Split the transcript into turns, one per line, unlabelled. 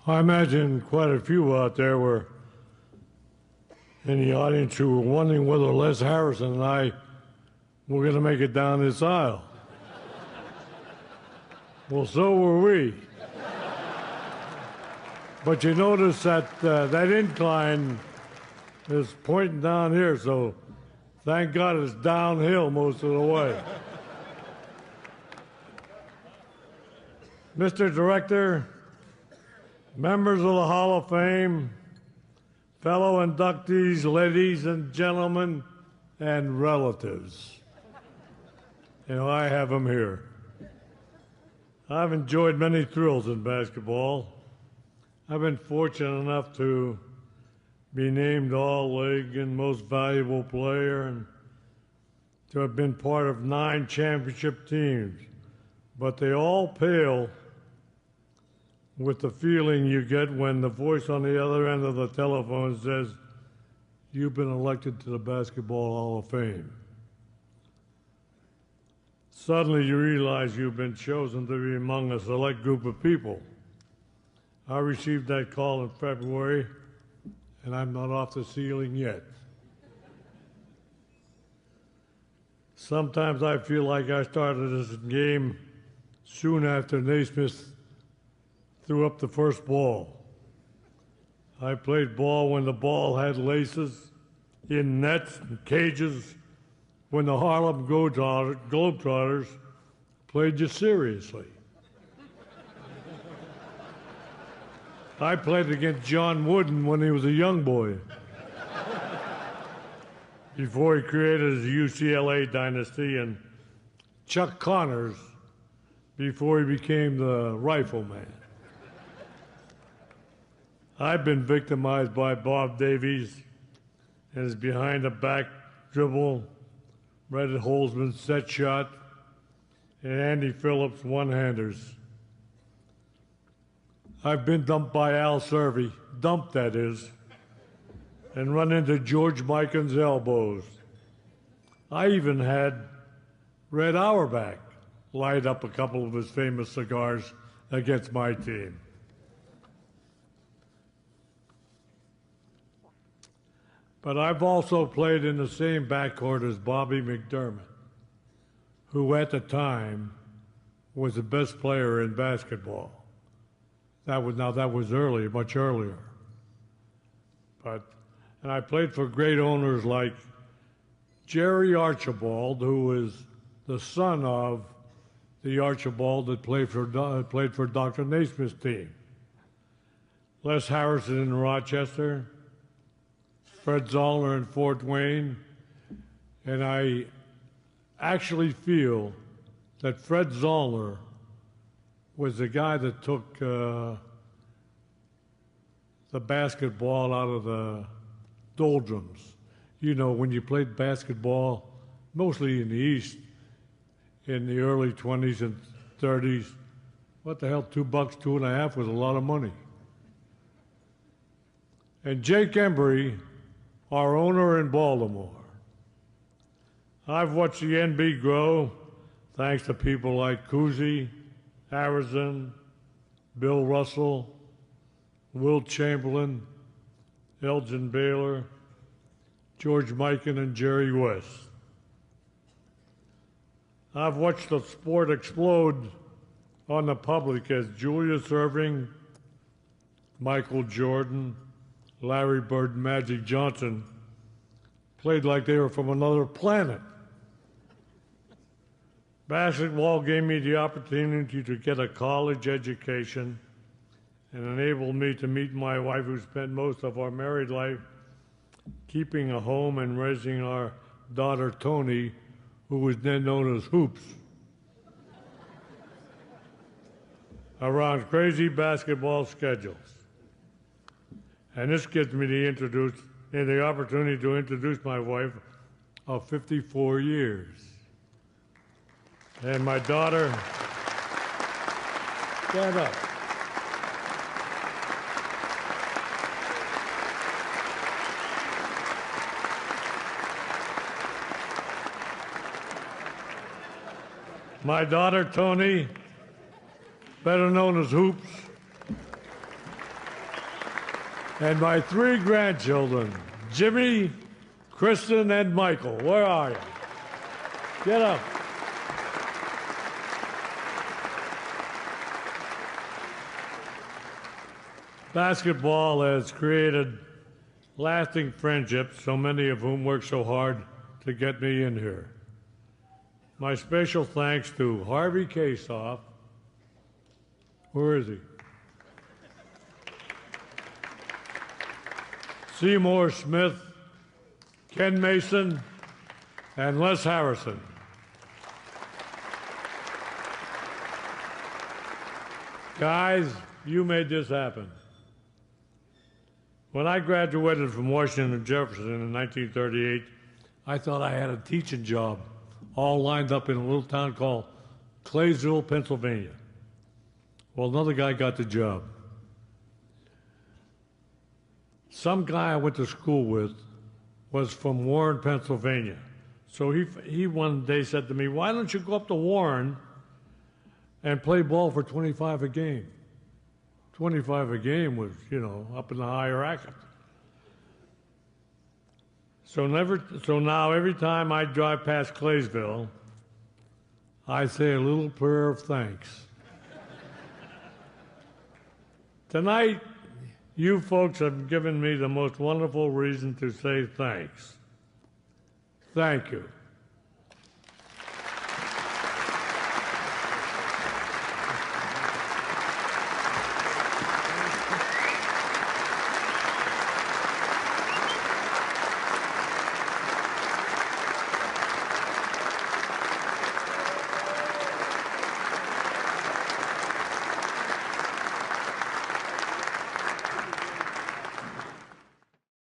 I imagine quite a few out there were in the audience who were wondering whether Les Harrison and I were going to make it down this aisle. Well, so were we. But you notice that that incline is pointing down here, so thank God it's downhill most of the way. Mr. Director, members of the Hall of Fame, fellow inductees, ladies and gentlemen, and relatives. You know, I have them here. I've enjoyed many thrills in basketball. I've been fortunate enough to be named All-League and Most Valuable Player and to have been part of 9 championship teams. But they all pale with the feeling you get when the voice on the other end of the telephone says, "You've been elected to the Basketball Hall of Fame." Suddenly you realize you've been chosen to be among a select group of people. I received that call in February, and I'm not off the ceiling yet. Sometimes I feel like I started this game soon after Naismith threw up the first ball. I played ball when the ball had laces, in nets and cages, when the Harlem Globetrotters played you seriously. I played against John Wooden when he was a young boy, before he created his UCLA dynasty, and Chuck Connors before he became the rifleman. I've been victimized by Bob Davies and his behind-the-back dribble, Red Holzman's set shot, and Andy Phillips' one-handers. I've been dumped by Al Servey, dumped that is, and run into George Mikan's elbows. I even had Red Auerbach light up a couple of his famous cigars against my team. But I've also played in the same backcourt as Bobby McDermott, who at the time was the best player in basketball. That was early, much earlier. And I played for great owners like Jerry Archibald, who is the son of the Archibald that played for Dr. Naismith's team. Les Harrison in Rochester, Fred Zollner in Fort Wayne, and I actually feel that Fred Zollner was the guy that took the basketball out of the doldrums. You know, when you played basketball, mostly in the East, in the early 20s and 30s, what the hell, $2, $2.50 was a lot of money. And Jake Embry, our owner in Baltimore. I've watched the NB grow thanks to people like Cousy, Harrison, Bill Russell, Wilt Chamberlain, Elgin Baylor, George Mikan, and Jerry West. I've watched the sport explode on the public as Julius Erving, Michael Jordan, Larry Bird, and Magic Johnson played like they were from another planet. Basketball gave me the opportunity to get a college education and enabled me to meet my wife, who spent most of our married life keeping a home and raising our daughter, Tony, who was then known as Hoops, around crazy basketball schedules. And this gives me the opportunity to introduce my wife of 54 years. And my daughter, stand up. My daughter, Tony, better known as Hoops, and my 3 grandchildren, Jimmy, Kristen, and Michael. Where are you? Get up. Basketball has created lasting friendships, so many of whom worked so hard to get me in here. My special thanks to Harvey Kasoff. Where is he? Seymour Smith, Ken Mason, and Les Harrison. Guys, you made this happen. When I graduated from Washington and Jefferson in 1938, I thought I had a teaching job all lined up in a little town called Claysville, Pennsylvania. Well, another guy got the job. Some guy I went to school with was from Warren, Pennsylvania. So he one day said to me, why don't you go up to Warren and play ball for 25 a game? 25 a game was, up in the higher racket. So now every time I drive past Claysville, I say a little prayer of thanks. Tonight, you folks have given me the most wonderful reason to say thanks. Thank you.